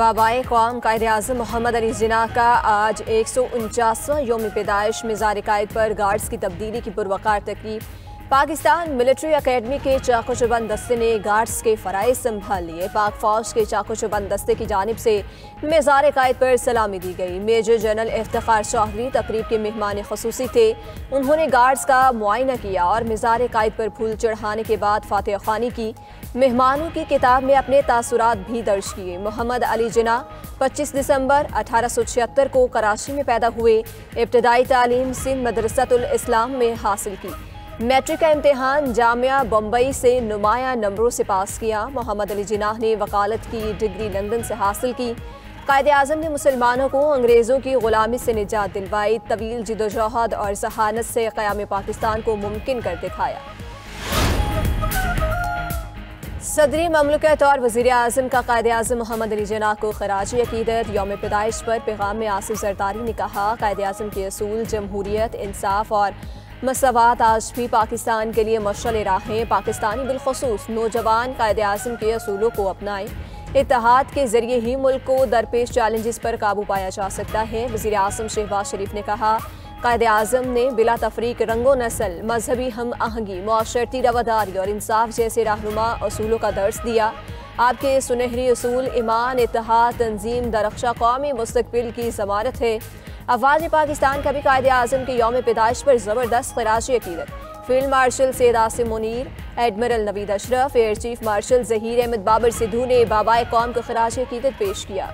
बाबाए क़ौम कायद-ए-आज़म मोहम्मद अली जिन्ना का आज 149वां यौम पैदाइश मिज़ार-ए-कायद पर गार्ड्स की तब्दीली की पुरवकार तकरीब। पाकिस्तान मिलिट्री अकेडमी के चाको-चबंद दस्ते ने गार्ड्स के फ़राइज़ संभाल लिए। पाक फ़ौज के चाको-चबंद दस्ते की जानिब से मिज़ार-ए-कायद पर सलामी दी गई। मेजर जनरल इफ्तिखार चौधरी तकरीब के मेहमान ख़ुसूसी थे। उन्होंने गार्ड्स का मुआयना किया और मिज़ार-ए-कायद पर फूल चढ़ाने के बाद फातिहा ख़्वानी की। मेहमानों की किताब में अपने तासुरात भी दर्ज किए। मोहम्मद अली जिन्ना 25 दिसंबर 1876 को कराची में पैदा हुए। इब्तदाई तालीम सिंध मदरसतुल इस्लाम में हासिल की। मैट्रिक का इम्तिहान जामिया बम्बई से नुमाया नंबरों से पास किया। मोहम्मद अली जिन्ना ने वकालत की डिग्री लंदन से हासिल की। कायद-ए-आज़म ने मुसलमानों को अंग्रेज़ों की गुलामी से निजात दिलवाई। तवील जिदोजहद और जहानत से क़याम पाकिस्तान को मुमकिन कर दिखाया। सदरी ममलकत और वज़ीर-ए-आज़म का कायद-ए-आज़म मोहम्मद अली जिन्ना को खराज अक़ीदत यौम पैदाइश पर पैगाम में आसिफ ज़रदारी ने कहा, कायद-ए-आज़म के असूल जमहूरियत, इंसाफ और मसवात आज भी पाकिस्तान के लिए मशअल राह हैं। पाकिस्तानी बिलखुसूस नौजवान कायद-ए-आज़म के असूलों को अपनाएं। इत्तेहाद के जरिए ही मुल्क को दरपेश चैलेंजेस पर काबू पाया जा सकता है। वज़ीर-ए-आज़म शहबाज शरीफ ने कहा, कायद-ए-आज़म ने बिला तफरीक रंगो नस्ल, मजहबी हम आहंगी, मुआशरती रवादारी और इंसाफ जैसे रहनुमा असूलों का दर्स दिया। आपके सुनहरी असूल ईमान, इत्तेहाद, तंजीम, दरख्शा कौमी मुस्तकबिल की ज़मानत है। अफवाज पाकिस्तान का भी कायद-ए-आज़म के यौम पैदाइश पर ज़बरदस्त खराज अक़ीदत। Field marshal Syed Asim Munir, admiral Naveed Ashraf, air chief marshal Zaheer Ahmad Babar Sidhu ने बाबाए क़ौम को खराज अक़ीदत पेश किया।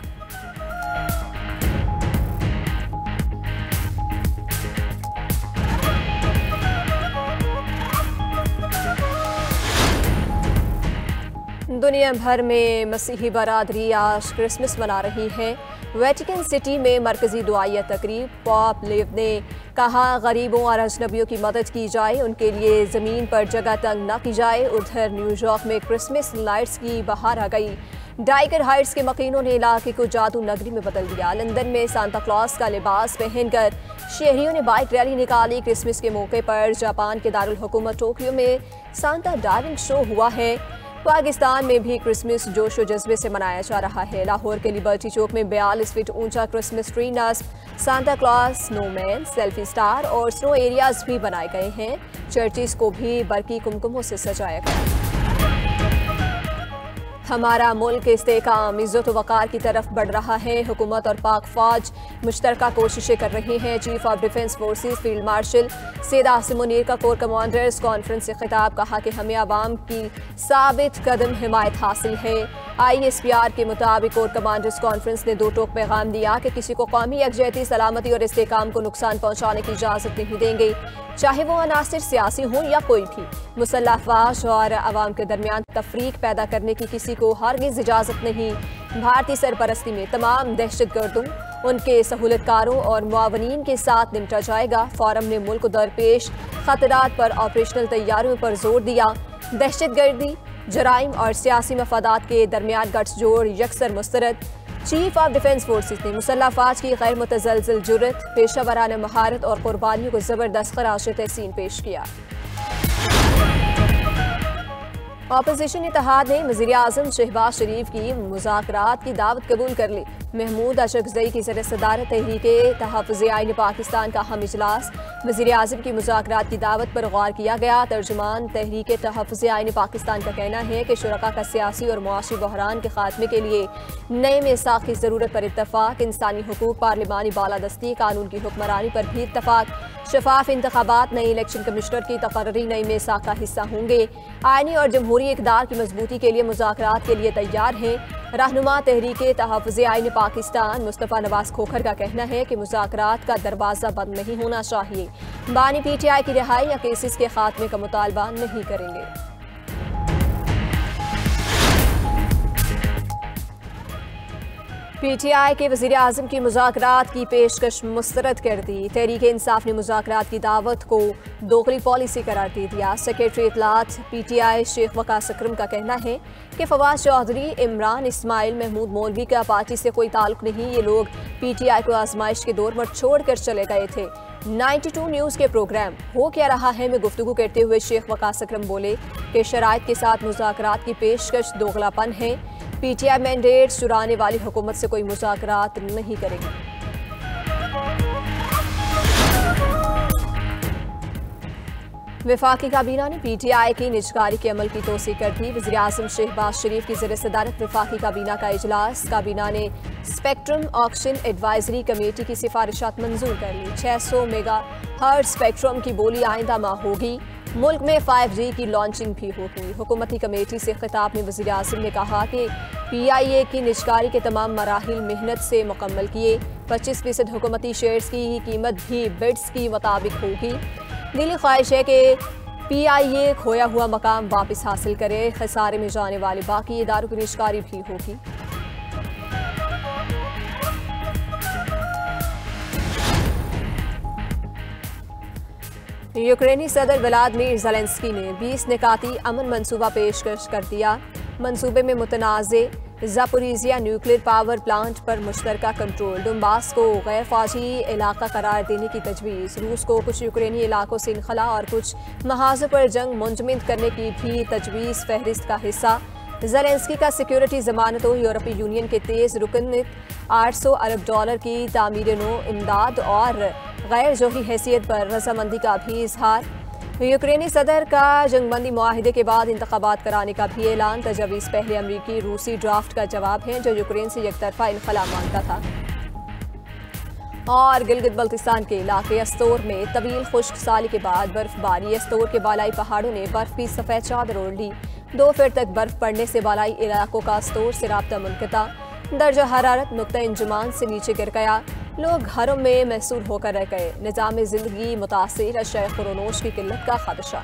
दुनिया भर में मसीही बरादरी आज क्रिसमस मना रही है। वेटिकन सिटी में मरकजी दुआया तकरीब। पॉप लिव ने कहा, गरीबों और अजनबियों की मदद की जाए, उनके लिए ज़मीन पर जगह तंग न की जाए। उधर न्यूयॉर्क में क्रिसमस लाइट्स की बहार आ गई। डाइकर हाइट्स के मकीनों ने इलाके को जादू नगरी में बदल दिया। लंदन में सांता क्लॉज का लिबास पहनकर शहरियों ने बाइक रैली निकाली। क्रिसमस के मौके पर जापान के दारुल हुकूमत टोक्यो में सांता डाइविंग शो हुआ है। पाकिस्तान में भी क्रिसमस जोशो जज्बे से मनाया जा रहा है। लाहौर के लिबर्टी चौक में 42 फीट ऊंचा क्रिसमस ट्री नस्ब, Santa Claus, snowman, selfie star और स्नो एरियाज भी बनाए गए हैं। चर्चिस को भी बरकी कुमकुमों से सजाया गया। हमारा मुल्क इस्तेहकाम, इज़्ज़त व वक़ार की तरफ बढ़ रहा है। हुकूमत और पाक फ़ौज मुश्तरका कोशिशें कर रही हैं। Chief of defence forces field marshal Syed Asim Munir का कोर कमांडर्स कॉन्फ्रेंस से खिताब। कहा कि हमें आवाम की साबित कदम हिमायत हासिल है। ISPR के मुताबिक कोर कमांडर्स कॉन्फ्रेंस ने दो टोक पैगाम दिया कि किसी को कौमी यकजहती, सलामती और इस्तेहकाम को नुकसान पहुँचाने की इजाज़त नहीं देंगे, चाहे वो अनासिर सियासी हों या कोई भी। मुसल्लह अफवाज और अवाम के दरमियान तफरीक पैदा करने की किसी को हरगिज़ इजाज़त नहीं। भारतीय सरपरस्ती में तमाम दहशतगर्दों, उनके सहूलतकारों और मुआवनीन के साथ निपटा जाएगा। फोरम ने मुल्क को दरपेश खतरात पर ऑपरेशनल तैयारियों पर जोर दिया। दहशतगर्दी, जराइम और सियासी मफादात के दरमियान गठजोड़ यकसर मुस्तरद। चीफ ऑफ डिफेंस फोर्सेस ने मुसल्लह अफवाज की गैर मुतज़लज़ल जुर्रत, पेशा वराना महारत और कुर्बानियों को ज़बरदस्त खराज तहसीन पेश किया। ऑपोजिशन इत्तेहाद ने वज़ीर-ए-आज़म शहबाज शरीफ की मुज़ाकरात की दावत कबूल कर ली। महमूद अशरफजई की सदारत तहरीके तहफ़्फ़ुज़ आईन पाकिस्तान का अहम इजलास। वज़ीर-ए-आज़म की मुज़ाकरात की दावत पर गौर किया गया। तर्जुमान तहरीके तहफ़्फ़ुज़ आईन पाकिस्तान का कहना है कि शुरका का सियासी और मुआशी बहरान के खात्मे के लिए नए मीसाक़ की ज़रूरत पर इत्तफ़ाक़। इंसानी हुकूक, पार्लिमानी बालादस्ती, कानून की हुक्मरानी पर भी इत्तफ़ाक़। शफाफ इंतखाबात, नई इलेक्शन कमिश्नर की तकर्री नई मीसाक़ का हिस्सा होंगे। आईनी और जमहूरी इक़दार की मजबूती के लिए मुज़ाकरात के लिए तैयार हैं। रहनुमा तहरीके तहफ़्फ़ुज़ आईन पाकिस्तान मुस्तफ़ा नवाज़ खोखर का कहना है कि मुज़ाकरात का दरवाज़ा बंद नहीं होना चाहिए। बानी PTI की रिहाई या केसेस के खात्मे का मुतालबा नहीं करेंगे। PTI के वज़ीर-ए-आज़म की मुज़ाकरात की पेशकश मुस्तरद कर दी। तहरीके इंसाफ ने मुज़ाकरात की दावत को दोगली पॉलिसी करार दे दिया। सेक्रेटरी इत्तलात PTI शेख वकास अकरम का कहना है कि फवाद चौधरी, इमरान इस्माइल, महमूद मौलवी का पार्टी से कोई ताल्लुक नहीं। ये लोग PTI को आजमाइश के दौर पर छोड़ कर चले गए थे। 92 न्यूज़ के प्रोग्राम हो क्या रहा है में गुफ्तगू करते हुए शेख वकास अकरम बोले कि शराइत के साथ मुज़ाकरात की पेशकश दोगलापन है। पीटीआई मैंडेट चुराने वाली हुकूमत से कोई मुज़ाकरात नहीं करेगी। वफाकी काबीना ने पीटीआई की निजकारी के अमल की तोसी कर दी। वज़ीर-ए-आज़म शहबाज शरीफ की ज़ेर-ए-सदारत वफाकी काबीना का इजलास। काबीना ने स्पेक्ट्रम ऑक्शन एडवाइजरी कमेटी की सिफारिशात मंजूर कर ली। 600 मेगा हर्ट्ज स्पेक्ट्रम की बोली आइंदा माह होगी। मुल्क में 5G की लॉन्चिंग भी होगी। हुकूमती कमेटी से खिताब में वज़ीर-ए-आज़म ने कहा कि PIA की निजकारी के तमाम मराहिल मेहनत से मुकम्मल किए। 25% हुकूमती शेयर्स की कीमत भी बिड्स की मुताबिक होगी। दिली ख्वाहिश है कि PIA खोया हुआ मकाम वापस हासिल करे। खसारे में जाने वाले बाकी इदारों की निजकारी भी होगी। यूक्रेनी सदर व्लादिमीर ज़ेलेंस्की ने 20 निकाती अमन मंसूबा पेशकश कर दिया। मंसूबे में मुतनाज़े ज़ापोरिज़िया न्यूक्लियर पावर प्लांट पर मुश्तरका कंट्रोल, डोंबास को गैर फौजी इलाका करार देने की तजवीज़, रूस को कुछ यूक्रेनी इलाकों से इनखला और कुछ महाजों पर जंग मुंजमद करने की भी तजवीज़ फहरिस्त का हिस्सा। ज़ेलेंस्की का सिक्योरिटी ज़मानतों, यूरोपीय यूनियन के तेज़ रुकनीत, $800 अरब की तामीर नो इमदाद और गैर जोही हैसियत पर रजामंदी का भी इजहार। यूक्रेनी सदर का जंगबंदी मुआहिदे के बाद इंतखाबात कराने का भी ऐलान। तजवीज़ पहले अमरीकी रूसी ड्राफ्ट का जवाब है जो यूक्रेन से एकतरफा इनखला मांगता था। और गिलगित बल्तिस्तान के इलाके अस्तोर में तवील खुश्क साली के बाद बर्फबारी। अस्तोर के बालाई पहाड़ों ने बर्फ की सफ़ेद चादर ओढ़ ली। 2 फीट तक बर्फ पड़ने से बालाई इलाकों का अस्तोर से राब्ता मुनक़ता। दर्जा हरारत नुक्ता इंजमान से नीचे गिर गया। लोग घरों में महसूर होकर रह गए। निज़ाम ज़िंदगी मुतासिर, अशया खुरोनोश की किल्लत का खदशा।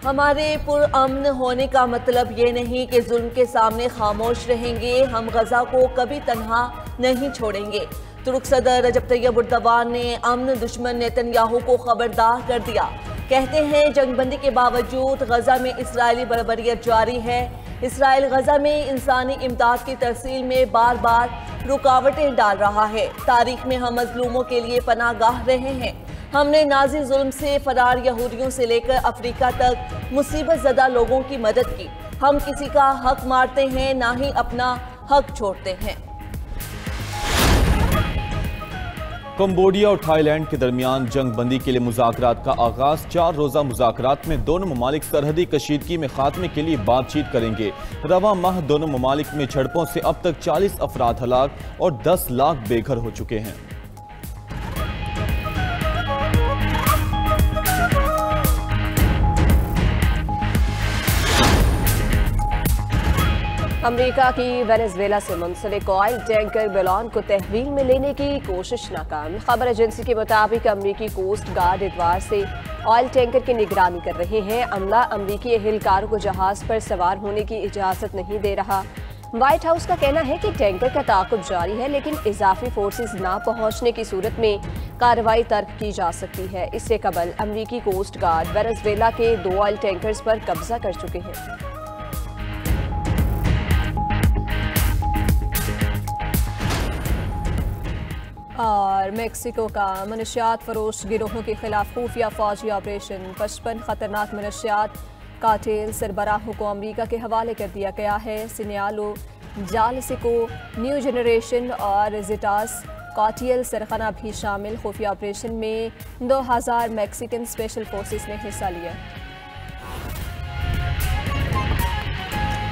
हमारे पुरअमन होने का मतलब ये नहीं कि जुल्म के सामने खामोश रहेंगे। हम गजा को कभी तन्हा नहीं छोड़ेंगे। तुर्क सदर रजब तैयब एर्दोगान ने अमन दुश्मन नेतन्याहू को खबरदार कर दिया। कहते हैं जंगबंदी के बावजूद गजा में इसराइली बर्बरियत जारी है। इसराइल गजा में इंसानी इमदाद की तरसील में बार बार रुकावटें डाल रहा है। तारीख में हम मजलूमों के लिए पनाहगाह रहे हैं। हमने नाजी जुल्म से फरार यहूदियों से लेकर अफ्रीका तक मुसीबत ज़दा लोगों की मदद की। हम किसी का हक मारते हैं, ना ही अपना हक छोड़ते हैं। कंबोडिया और थाईलैंड के दरमियान जंगबंदी के लिए मुज़ाकरात का आगाज। 4 रोज़ा मुज़ाकरात में दोनों ममालिक सरहदी कशीदगी में खात्मे के लिए बातचीत करेंगे। रवा माह दोनों ममालिक में झड़पों से अब तक 40 अफराद हलाक और 10 लाख बेघर हो चुके हैं। अमेरिका की वेनेजुएला से मुंसलिक ऑयल टैंकर बेलॉन को तहवील में लेने की कोशिश नाकाम। खबर एजेंसी के मुताबिक अमेरिकी कोस्ट गार्ड इतवार से ऑयल टैंकर की निगरानी कर रहे हैं। अमला अमेरिकी एहलकारों को जहाज पर सवार होने की इजाज़त नहीं दे रहा। व्हाइट हाउस का कहना है कि टैंकर का ताक़ुब जारी है, लेकिन इजाफी फोर्सेस ना पहुंचने की सूरत में कार्रवाई तर्क की जा सकती है। इससे कबल अमेरिकी कोस्ट गार्ड वेनेजुएला के 2 ऑयल टैंकर्स पर कब्जा कर चुके हैं। और मेक्सिको का मनशियात फरोश गिरोहों के खिलाफ खुफिया फौजी ऑपरेशन। 55 खतरनाक मनशियात कार्टेल सरबराहों को अमेरिका के हवाले कर दिया गया है। सिनियालो, जालसिको, न्यू जनरेशन और जिटास कार्टेल सरगना भी शामिल। खुफिया ऑपरेशन में 2000 मैक्सिकन स्पेशल फोर्सेस ने हिस्सा लिया।